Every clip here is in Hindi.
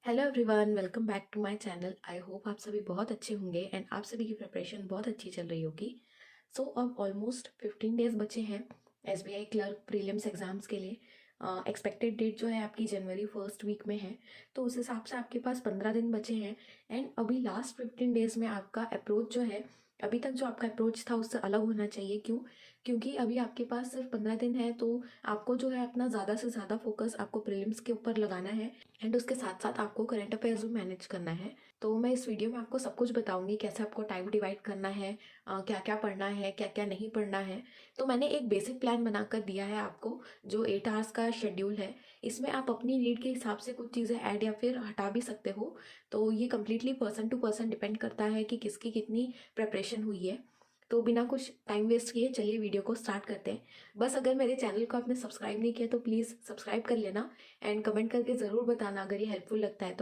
Hello everyone, welcome back to my channel. I hope आप सभी बहुत अच्छे होंगे एंड आप सभी की प्रिपरेशन बहुत अच्छी चल रही होगी। सो अब ऑलमोस्ट 15 डेज बचे हैं एसबीआई क्लर्क प्रीलिम्स एग्जाम्स के लिए। एक्सपेक्टेड डेट जो है आपकी जनवरी फर्स्ट वीक में है, तो उस हिसाब से आपके पास 15 दिन बचे हैं। एंड अभी लास्ट 15 डेज में आपका अप्रोच जो है, अभी तक जो आपका अप्रोच था उससे अलग होना चाहिए। क्यों? क्योंकि अभी आपके पास सिर्फ 15 दिन है, तो आपको जो है अपना ज़्यादा से ज़्यादा फोकस आपको प्रीलिम्स के ऊपर लगाना है एंड उसके साथ साथ आपको करंट अफेयर्स भी मैनेज करना है। तो मैं इस वीडियो में आपको सब कुछ बताऊंगी, कैसे आपको टाइम डिवाइड करना है, क्या क्या पढ़ना है, क्या क्या नहीं पढ़ना है। तो मैंने एक बेसिक प्लान बनाकर दिया है आपको, जो 8 आवर्स का शेड्यूल है। इसमें आप अपनी नीड के हिसाब से कुछ चीज़ें ऐड या फिर हटा भी सकते हो। तो ये completely person to person depend करता है कि किसकी कितनी प्रेपरेशन हुई है। तो बिना कुछ टाइम वेस्ट किए चलिए वीडियो को स्टार्ट करते हैं। बस अगर मेरे चैनल को आपने सब्सक्राइब नहीं किया तो प्लीज़ सब्सक्राइब कर लेना एंड कमेंट करके ज़रूर बताना अगर ये हेल्पफुल लगता है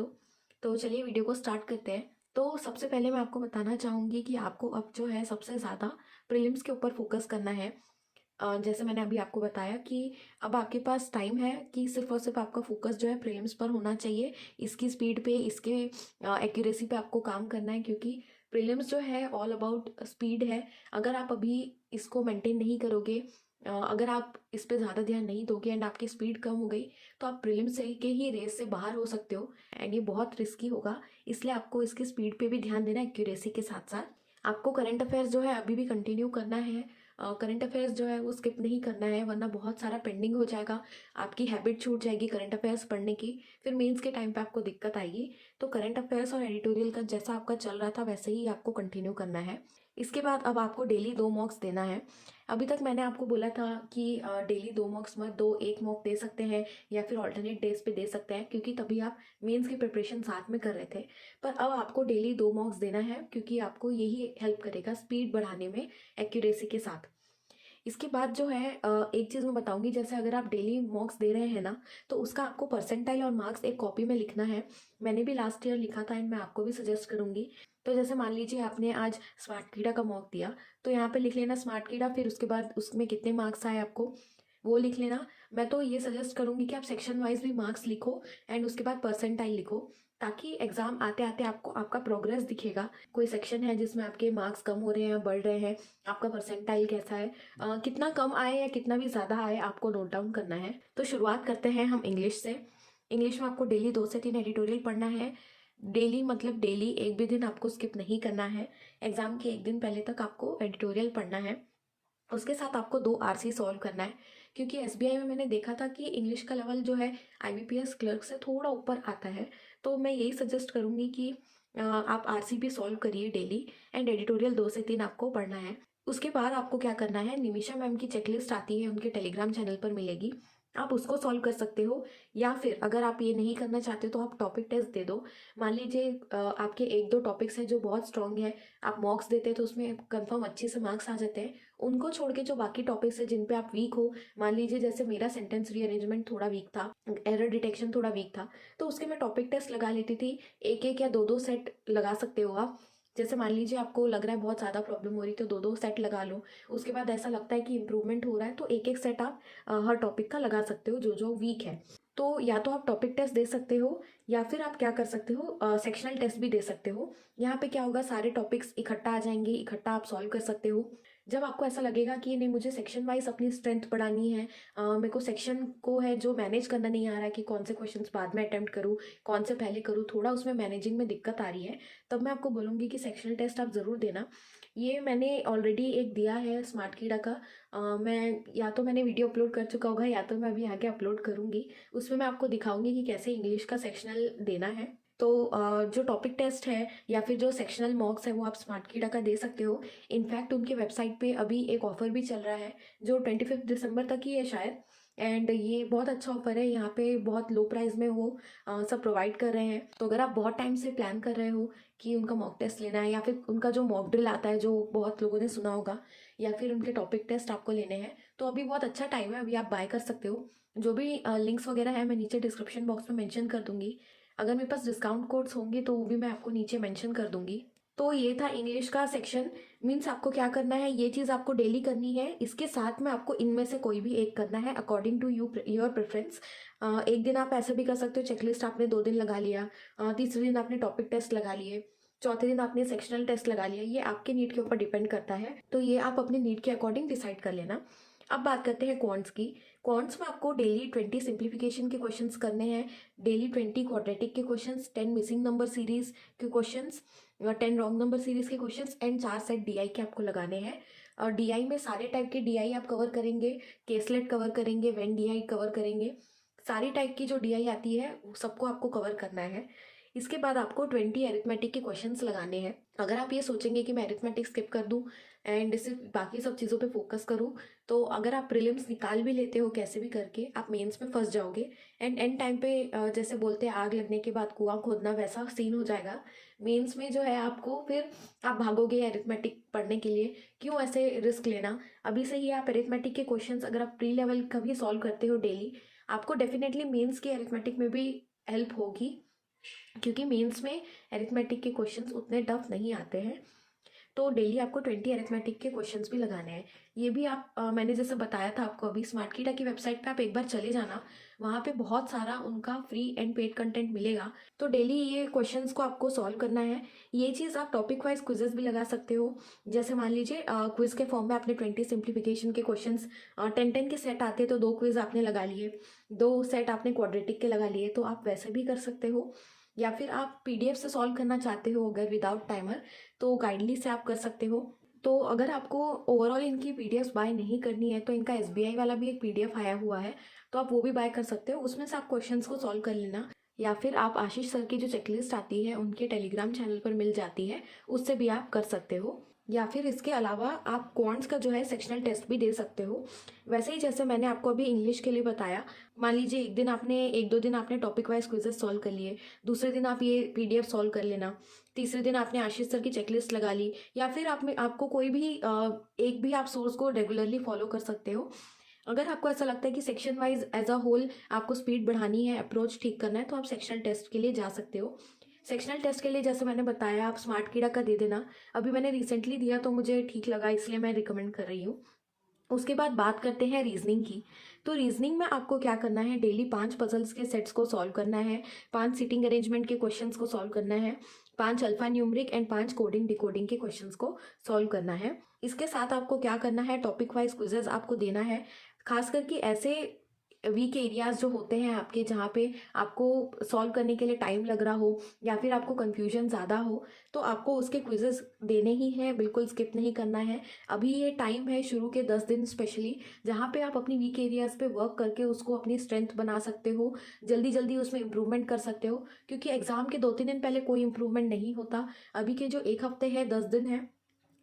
तो चलिए वीडियो को स्टार्ट करते हैं। तो सबसे पहले मैं आपको बताना चाहूँगी कि आपको अब जो है सबसे ज़्यादा प्रीलिम्स के ऊपर फोकस करना है। जैसे मैंने अभी आपको बताया कि अब आपके पास टाइम है कि सिर्फ और सिर्फ आपका फोकस जो है प्रीलिम्स पर होना चाहिए। इसकी स्पीड पे, इसके एक्यूरेसी पे आपको काम करना है, क्योंकि प्रीलिम्स जो है ऑल अबाउट स्पीड है। अगर आप अभी इसको मेंटेन नहीं करोगे, अगर आप इस पे ज़्यादा ध्यान नहीं दोगे एंड आपकी स्पीड कम हो गई, तो आप प्रीलिम्स के ही रेस से बाहर हो सकते हो एंड ये बहुत रिस्की होगा। इसलिए आपको इसकी स्पीड पे भी ध्यान देना है, एक्यूरेसी के साथ साथ। आपको करंट अफेयर्स जो है अभी भी कंटिन्यू करना है। करंट अफेयर्स जो है वो स्किप नहीं करना है, वरना बहुत सारा पेंडिंग हो जाएगा। आपकी हैबिट छूट जाएगी करंट अफेयर्स पढ़ने की, फिर मेंस के टाइम पे आपको दिक्कत आएगी। तो करंट अफेयर्स और एडिटोरियल का जैसा आपका चल रहा था वैसे ही आपको कंटिन्यू करना है। इसके बाद अब आपको डेली 2 मॉक्स देना है। अभी तक मैंने आपको बोला था कि डेली 2 मॉक्स मत दो, एक मॉक दे सकते हैं या फिर ऑल्टरनेट डेज पे दे सकते हैं, क्योंकि तभी आप मेंस की प्रिपरेशन साथ में कर रहे थे। पर अब आपको डेली 2 मॉक्स देना है, क्योंकि आपको यही हेल्प करेगा स्पीड बढ़ाने में, एक्यूरेसी के साथ। इसके बाद जो है एक चीज़ मैं बताऊंगी, जैसे अगर आप डेली मॉक्स दे रहे हैं ना, तो उसका आपको परसेंटाइल और मार्क्स एक कॉपी में लिखना है। मैंने भी लास्ट ईयर लिखा था एंड मैं आपको भी सजेस्ट करूंगी। तो जैसे मान लीजिए आपने आज स्मार्ट कीड़ा का मॉक दिया, तो यहाँ पे लिख लेना स्मार्ट कीड़ा, फिर उसके बाद उसमें कितने मार्क्स आए आपको वो लिख लेना। मैं तो ये सजेस्ट करूंगी कि आप सेक्शन वाइज भी मार्क्स लिखो एंड उसके बाद परसेंटाइल लिखो, ताकि एग्जाम आते आते आपको आपका प्रोग्रेस दिखेगा। कोई सेक्शन है जिसमें आपके मार्क्स कम हो रहे हैं, बढ़ रहे हैं, आपका परसेंटाइल कैसा है, कितना कम आए या कितना भी ज़्यादा आए, आपको नोट डाउन करना है। तो शुरुआत करते हैं हम इंग्लिश से। इंग्लिश में आपको डेली 2 से 3 एडिटोरियल पढ़ना है। डेली मतलब डेली, एक भी दिन आपको स्किप नहीं करना है। एग्जाम के एक दिन पहले तक आपको एडिटोरियल पढ़ना है। उसके साथ आपको 2 आरसी सॉल्व करना है, क्योंकि एसबीआई में मैंने देखा था कि इंग्लिश का लेवल जो है आईबीपीएस क्लर्क से थोड़ा ऊपर आता है। तो मैं यही सजेस्ट करूंगी कि आप आरसी भी सॉल्व करिए डेली एंड एडिटोरियल 2 से 3 आपको पढ़ना है। उसके बाद आपको क्या करना है, निमिषा मैम की चेकलिस्ट आती है, उनके टेलीग्राम चैनल पर मिलेगी, आप उसको सॉल्व कर सकते हो। या फिर अगर आप ये नहीं करना चाहते तो आप टॉपिक टेस्ट दे दो। मान लीजिए आपके 1-2 टॉपिक्स हैं जो बहुत स्ट्रांग है, आप मॉक्स देते हैं तो उसमें कंफर्म अच्छे से मार्क्स आ जाते हैं। उनको छोड़ के जो बाकी टॉपिक्स है जिन पे आप वीक हो, मान लीजिए जैसे मेरा सेंटेंस रीअरेंजमेंट थोड़ा वीक था, एरर डिटेक्शन थोड़ा वीक था, तो उसके मैं टॉपिक टेस्ट लगा लेती थी। एक एक या दो दो सेट लगा सकते हो आप। जैसे मान लीजिए आपको लग रहा है बहुत ज़्यादा प्रॉब्लम हो रही, तो 2-2 सेट लगा लो। उसके बाद ऐसा लगता है कि इंप्रूवमेंट हो रहा है, तो एक एक सेट आप हर टॉपिक का लगा सकते हो जो जो वीक है। तो या तो आप टॉपिक टेस्ट दे सकते हो, या फिर आप क्या कर सकते हो, सेक्शनल टेस्ट भी दे सकते हो। यहाँ पे क्या होगा, सारे टॉपिक्स इकट्ठा आ जाएंगे, इकट्ठा आप सॉल्व कर सकते हो। जब आपको ऐसा लगेगा कि नहीं, मुझे सेक्शन वाइज अपनी स्ट्रेंथ बढ़ानी है, मेरे को सेक्शन को है जो मैनेज करना नहीं आ रहा है कि कौन से क्वेश्चंस बाद में अटेम्प्ट करूँ, कौन से पहले करूँ, थोड़ा उसमें मैनेजिंग में दिक्कत आ रही है, तब मैं आपको बोलूँगी कि सेक्शनल टेस्ट आप ज़रूर देना। ये मैंने ऑलरेडी एक दिया है स्मार्ट कीड़ा का। मैं या तो मैंने वीडियो अपलोड कर चुका होगा, या तो मैं अभी आगे अपलोड करूँगी। उसमें मैं आपको दिखाऊंगी कि कैसे इंग्लिश का सेक्शनल देना है। तो जो टॉपिक टेस्ट है या फिर जो सेक्शनल मॉक्स है वो आप स्मार्ट कीड़ा का दे सकते हो। इनफैक्ट उनके वेबसाइट पे अभी एक ऑफर भी चल रहा है जो 25 दिसंबर तक ही है शायद। एंड ये बहुत अच्छा ऑफर है, यहाँ पे बहुत लो प्राइस में वो सब प्रोवाइड कर रहे हैं। तो अगर आप बहुत टाइम से प्लान कर रहे हो कि उनका मॉक टेस्ट लेना है, या फिर उनका जो मॉक ड्रिल आता है जो बहुत लोगों ने सुना होगा, या फिर उनके टॉपिक टेस्ट आपको लेने हैं, तो अभी बहुत अच्छा टाइम है, अभी आप बाय कर सकते हो। जो भी लिंक्स वगैरह है मैं नीचे डिस्क्रिप्शन बॉक्स में मेंशन कर दूंगी। अगर मेरे पास डिस्काउंट कोड्स होंगे तो वो भी मैं आपको नीचे मेंशन कर दूंगी। तो ये था इंग्लिश का सेक्शन। मीन्स आपको क्या करना है, ये चीज़ आपको डेली करनी है, इसके साथ में आपको इनमें से कोई भी एक करना है अकॉर्डिंग टू योर प्रेफरेंस। एक दिन आप ऐसे भी कर सकते हो, चेकलिस्ट आपने 2 दिन लगा लिया, तीसरे दिन आपने टॉपिक टेस्ट लगा लिए, चौथे दिन आपने सेक्शनल टेस्ट लगा लिया। ये आपके नीड के ऊपर डिपेंड करता है, तो ये आप अपने नीड के अकॉर्डिंग डिसाइड कर लेना। अब बात करते हैं क्वांट्स की। क्वांट्स में आपको डेली 20 सिंप्लीफिकेशन के क्वेश्चंस करने हैं, डेली 20 क्वाड्रेटिक के क्वेश्चंस, 10 मिसिंग नंबर सीरीज के क्वेश्चंस, 10 रॉन्ग नंबर सीरीज के क्वेश्चंस एंड 4 सेट डीआई के आपको लगाने हैं। और डीआई में सारे टाइप के डीआई आप कवर करेंगे, केसलेट कवर करेंगे, वेन डीआई कवर करेंगे, सारी टाइप की जो डीआई आती है वो सबको आपको कवर करना है। इसके बाद आपको 20 अरिथमेटिक के क्वेश्चंस लगाने हैं। अगर आप ये सोचेंगे कि मैं अरिथमेटिक स्किप कर दूं एंड सिर्फ बाकी सब चीज़ों पे फोकस करूं, तो अगर आप प्रीलिम्स निकाल भी लेते हो कैसे भी करके, आप मेंस में फंस जाओगे एंड एंड टाइम पे जैसे बोलते हैं आग लगने के बाद कुआं खोदना, वैसा सीन हो जाएगा। मेंस में जो है आपको फिर आप भागोगे अरिथमेटिक पढ़ने के लिए, क्यों ऐसे रिस्क लेना। अभी से ही आप अरिथमेटिक के क्वेश्चंस अगर आप प्री लेवल का भी सॉल्व करते हो डेली, आपको डेफिनेटली मेंस की अरिथमेटिक में भी हेल्प होगी, क्योंकि मेंस में अरिथमेटिक के क्वेश्चंस उतने टफ नहीं आते हैं। तो डेली आपको 20 अरिथमेटिक के क्वेश्चंस भी लगाने हैं। ये भी आप मैंने जैसे बताया था आपको अभी, स्मार्ट कीटा की वेबसाइट पे आप एक बार चले जाना, वहाँ पे बहुत सारा उनका फ्री एंड पेड कंटेंट मिलेगा। तो डेली ये क्वेश्चंस को आपको सॉल्व करना है। ये चीज़ आप टॉपिक वाइज क्विजेस भी लगा सकते हो। जैसे मान लीजिए क्विज के फॉर्म में आपने 20 सिंप्लीफिकेशन के क्वेश्चन 10-10 के सेट आते तो 2 क्विज आपने लगा लिए, 2 सेट आपने क्वाड्रेटिक के लगा लिए, तो आप वैसे भी कर सकते हो। या फिर आप पीडीएफ से सॉल्व करना चाहते हो अगर विदाउट टाइमर, तो गाइडली से आप कर सकते हो। तो अगर आपको ओवरऑल इनकी पीडीएफ बाय नहीं करनी है, तो इनका एसबीआई वाला भी एक पीडीएफ आया हुआ है, तो आप वो भी बाय कर सकते हो। उसमें से आप क्वेश्चंस को सॉल्व कर लेना, या फिर आप आशीष सर की जो चेकलिस्ट आती है उनके टेलीग्राम चैनल पर मिल जाती है, उससे भी आप कर सकते हो। या फिर इसके अलावा आप क्वांट्स का जो है सेक्शनल टेस्ट भी दे सकते हो। वैसे ही जैसे मैंने आपको अभी इंग्लिश के लिए बताया, मान लीजिए एक दो दिन आपने टॉपिक वाइज क्विजेस सॉल्व कर लिए, दूसरे दिन आप ये पीडीएफ सॉल्व कर लेना, तीसरे दिन आपने आशीष सर की चेकलिस्ट लगा ली, या फिर आपको कोई भी एक भी आप सोर्स को रेगुलरली फॉलो कर सकते हो। अगर आपको ऐसा लगता है कि section wise as a whole आपको स्पीड बढ़ानी है, अप्रोच ठीक करना है, तो आप सेक्शनल टेस्ट के लिए जा सकते हो। सेक्शनल टेस्ट के लिए जैसे मैंने बताया, आप स्मार्ट कीड़ा का दे देना। अभी मैंने रिसेंटली दिया तो मुझे ठीक लगा, इसलिए मैं रिकमेंड कर रही हूँ। उसके बाद बात करते हैं रीजनिंग की। तो रीजनिंग में आपको क्या करना है, डेली 5 पजल्स के सेट्स को सॉल्व करना है, 5 सीटिंग अरेंजमेंट के क्वेश्चंस को सॉल्व करना है, 5 alpha numeric and 5 coding decoding के क्वेश्चंस को सॉल्व करना है। इसके साथ आपको क्या करना है, टॉपिक वाइज क्विजेज आपको देना है। खास करके ऐसे वीक एरियाज जो होते हैं आपके, जहाँ पे आपको सॉल्व करने के लिए टाइम लग रहा हो या फिर आपको कन्फ्यूजन ज़्यादा हो, तो आपको उसके क्विजेस देने ही हैं, बिल्कुल स्किप नहीं करना है। अभी ये टाइम है शुरू के 10 दिन स्पेशली, जहाँ पे आप अपनी वीक एरियाज पे वर्क करके उसको अपनी स्ट्रेंथ बना सकते हो, जल्दी जल्दी उसमें इम्प्रूवमेंट कर सकते हो, क्योंकि एग्जाम के 2-3 दिन पहले कोई इम्प्रूवमेंट नहीं होता। अभी के जो 1 हफ्ते है, 10 दिन है,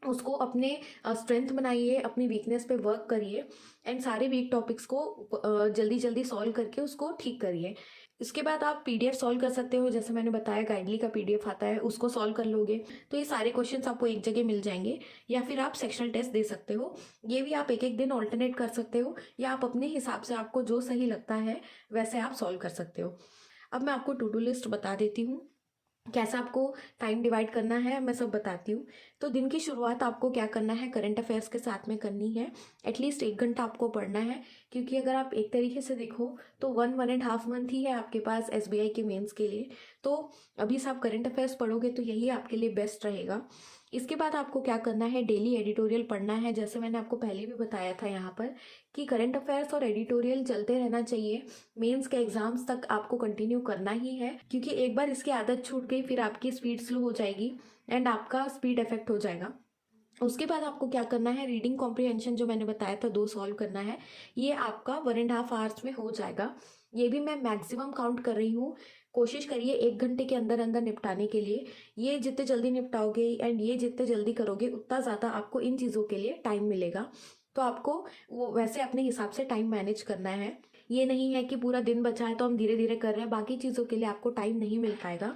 उसको अपने स्ट्रेंथ बनाइए, अपनी वीकनेस पे वर्क करिए एंड सारे वीक टॉपिक्स को जल्दी जल्दी सॉल्व करके उसको ठीक करिए। इसके बाद आप पीडीएफ सॉल्व कर सकते हो, जैसे मैंने बताया गाइडली का पीडीएफ आता है, उसको सॉल्व कर लोगे तो ये सारे क्वेश्चंस आपको एक जगह मिल जाएंगे। या फिर आप सेक्शनल टेस्ट दे सकते हो, ये भी आप एक एक दिन ऑल्टरनेट कर सकते हो, या आप अपने हिसाब से आपको जो सही लगता है वैसे आप सॉल्व कर सकते हो। अब मैं आपको टू डू लिस्ट बता देती हूँ, कैसा आपको टाइम डिवाइड करना है मैं सब बताती हूँ। तो दिन की शुरुआत आपको क्या करना है, करंट अफेयर्स के साथ में करनी है। एटलीस्ट 1 घंटा आपको पढ़ना है, क्योंकि अगर आप एक तरीके से देखो तो 1-1.5 मंथ ही है आपके पास एसबीआई के मेंस के लिए। तो अभी से आप करंट अफेयर्स पढ़ोगे तो यही आपके लिए बेस्ट रहेगा। इसके बाद आपको क्या करना है, डेली एडिटोरियल पढ़ना है। जैसे मैंने आपको पहले भी बताया था यहाँ पर कि करंट अफेयर्स और एडिटोरियल चलते रहना चाहिए, मेंस के एग्जाम्स तक आपको कंटिन्यू करना ही है, क्योंकि एक बार इसकी आदत छूट गई फिर आपकी स्पीड स्लो हो जाएगी एंड आपका स्पीड इफेक्ट हो जाएगा। उसके बाद आपको क्या करना है, रीडिंग कॉम्प्रिहेंशन जो मैंने बताया था 2 सॉल्व करना है, ये आपका 1.5 आवर्स में हो जाएगा। ये भी मैं मैक्सिमम काउंट कर रही हूँ, कोशिश करिए 1 घंटे के अंदर अंदर निपटाने के लिए। ये जितने जल्दी निपटाओगे एंड ये जितने जल्दी करोगे उतना ज़्यादा आपको इन चीज़ों के लिए टाइम मिलेगा। तो आपको वो वैसे अपने हिसाब से टाइम मैनेज करना है। ये नहीं है कि पूरा दिन बचा है तो हम धीरे धीरे कर रहे हैं, बाकी चीज़ों के लिए आपको टाइम नहीं मिल पाएगा।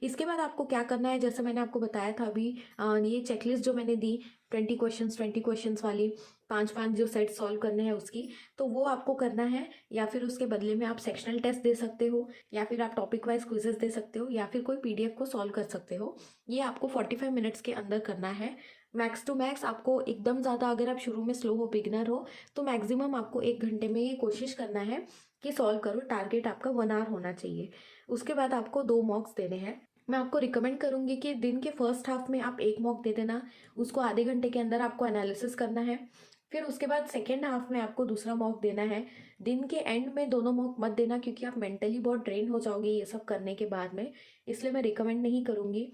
इसके बाद आपको क्या करना है, जैसे मैंने आपको बताया था अभी, ये चेकलिस्ट जो मैंने दी 20 क्वेश्चंस वाली, 5 जो सेट सॉल्व करने हैं उसकी, तो वो आपको करना है। या फिर उसके बदले में आप सेक्शनल टेस्ट दे सकते हो, या फिर आप टॉपिक वाइज क्विजेस दे सकते हो, या फिर कोई पीडीएफ को सॉल्व कर सकते हो। ये आपको 45 मिनट्स के अंदर करना है। मैक्स टू मैक्स आपको एकदम ज़्यादा, अगर आप शुरू में स्लो हो, बिगिनर हो, तो मैक्सिमम आपको 1 घंटे में ये कोशिश करना है कि सॉल्व करो। टारगेट आपका 1 आवर होना चाहिए। उसके बाद आपको 2 मॉक्स देने हैं। मैं आपको रिकमेंड करूंगी कि दिन के फर्स्ट हाफ में आप 1 मॉक दे देना, उसको आधे घंटे के अंदर आपको एनालिसिस करना है। फिर उसके बाद सेकेंड हाफ में आपको दूसरा मॉक देना है। दिन के एंड में दोनों मॉक मत देना, क्योंकि आप मेंटली बहुत ड्रेन हो जाओगे ये सब करने के बाद में, इसलिए मैं रिकमेंड नहीं करूँगी।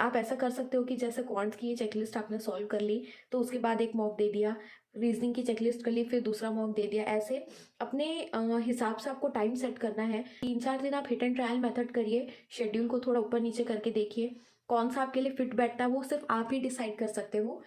आप ऐसा कर सकते हो कि जैसे क्वांट्स की ये चेकलिस्ट आपने सॉल्व कर ली, तो उसके बाद एक मॉक दे दिया, रीजनिंग की चेकलिस्ट कर ली, फिर दूसरा मॉक दे दिया। ऐसे अपने हिसाब से आपको टाइम सेट करना है। 3-4 दिन आप हिट एंड ट्रायल मेथड करिए, शेड्यूल को थोड़ा ऊपर नीचे करके देखिए कौन सा आपके लिए फिट बैठता है, वो सिर्फ आप ही डिसाइड कर सकते हो।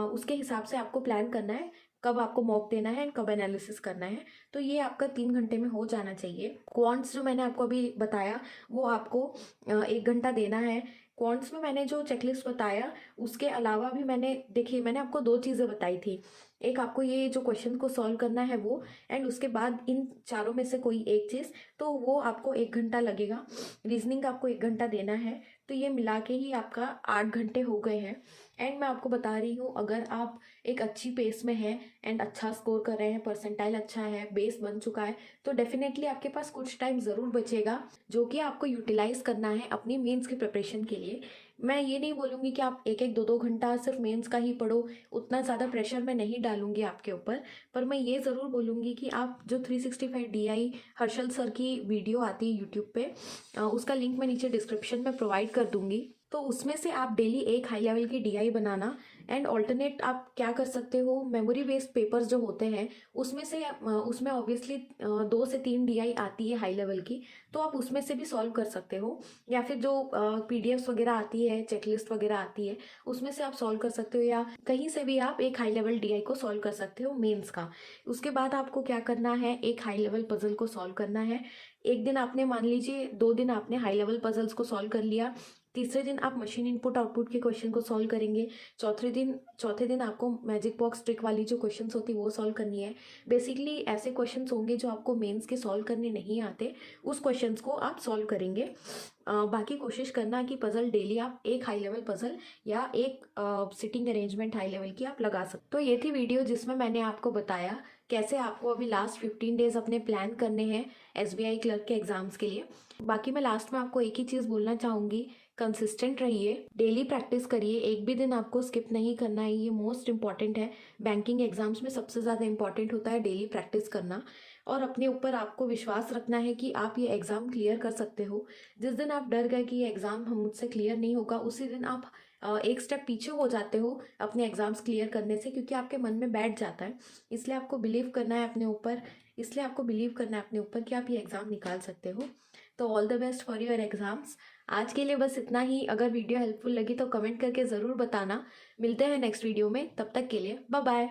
उसके हिसाब से आपको प्लान करना है कब आपको मॉक देना है एंड कब एनालिसिस करना है। तो ये आपका 3 घंटे में हो जाना चाहिए। क्वांट्स जो मैंने आपको अभी बताया वो आपको 1 घंटा देना है। क्वांट्स में मैंने जो चेकलिस्ट बताया उसके अलावा भी मैंने आपको 2 चीज़ें बताई थी। एक आपको ये जो क्वेश्चन को सॉल्व करना है वो, एंड उसके बाद इन चारों में से कोई एक चीज़, तो वो आपको 1 घंटा लगेगा। रीजनिंग का आपको 1 घंटा देना है। तो ये मिला के ही आपका 8 घंटे हो गए हैं। एंड मैं आपको बता रही हूँ, अगर आप एक अच्छी पेस में हैं एंड अच्छा स्कोर कर रहे हैं, परसेंटाइल अच्छा है, बेस बन चुका है, तो डेफिनेटली आपके पास कुछ टाइम ज़रूर बचेगा जो कि आपको यूटिलाइज करना है अपनी मेंस की प्रिपरेशन के लिए। मैं ये नहीं बोलूँगी कि आप 1-1, 2-2 घंटा सिर्फ मेंस का ही पढ़ो, उतना ज़्यादा प्रेशर मैं नहीं डालूंगी आपके ऊपर। पर मैं ये ज़रूर बोलूँगी कि आप जो 365 DI हर्षल सर की वीडियो आती है यूट्यूब पे, उसका लिंक मैं नीचे डिस्क्रिप्शन में प्रोवाइड कर दूंगी। तो उसमें से आप डेली एक हाई लेवल की DI बनाना, एंड ऑल्टरनेट आप क्या कर सकते हो, मेमोरी बेस्ड पेपर्स जो होते हैं उसमें ऑब्वियसली 2 से 3 DI आती है हाई लेवल की, तो आप उसमें से भी सॉल्व कर सकते हो। या फिर जो PDFs वगैरह आती है, चेकलिस्ट वगैरह आती है, उसमें से आप सॉल्व कर सकते हो, या कहीं से भी आप एक हाई लेवल DI को सॉल्व कर सकते हो मेंस का। उसके बाद आपको क्या करना है, एक हाई लेवल पजल को सॉल्व करना है। एक दिन आपने, मान लीजिए 2 दिन आपने हाई लेवल पजल्स को सॉल्व कर लिया, तीसरे दिन आप मशीन इनपुट आउटपुट के क्वेश्चन को सॉल्व करेंगे, चौथे दिन आपको मैजिक बॉक्स ट्रिक वाली जो क्वेश्चंस होती है वो सॉल्व करनी है। बेसिकली ऐसे क्वेश्चंस होंगे जो आपको मेंस के सॉल्व करने नहीं आते, उस क्वेश्चंस को आप सॉल्व करेंगे। बाकी कोशिश करना कि पजल डेली आप एक हाई लेवल पजल या एक सिटिंग अरेंजमेंट हाई लेवल की आप लगा सकते। तो ये थी वीडियो जिसमें मैंने आपको बताया कैसे आपको अभी लास्ट 15 डेज अपने प्लान करने हैं SBI क्लर्क के एग्जाम्स के लिए। बाकी मैं लास्ट में आपको एक ही चीज़ बोलना चाहूँगी, कंसिस्टेंट रहिए, डेली प्रैक्टिस करिए, एक भी दिन आपको स्किप नहीं करना है, ये मोस्ट इंपॉर्टेंट है। बैंकिंग एग्जाम्स में सबसे ज़्यादा इंपॉर्टेंट होता है डेली प्रैक्टिस करना, और अपने ऊपर आपको विश्वास रखना है कि आप ये एग्ज़ाम क्लियर कर सकते हो। जिस दिन आप डर गए कि ये एग्ज़ाम हम मुझसे क्लियर नहीं होगा, उसी दिन आप एक स्टेप पीछे हो जाते हो अपने एग्ज़ाम्स क्लियर करने से, क्योंकि आपके मन में बैठ जाता है। इसलिए आपको बिलीव करना है अपने ऊपर, कि आप ये एग्ज़ाम निकाल सकते हो। तो all the best for your exams. आज के लिए बस इतना ही। अगर वीडियो हेल्पफुल लगी तो कमेंट करके ज़रूर बताना। मिलते हैं नेक्स्ट वीडियो में, तब तक के लिए बाय बाय।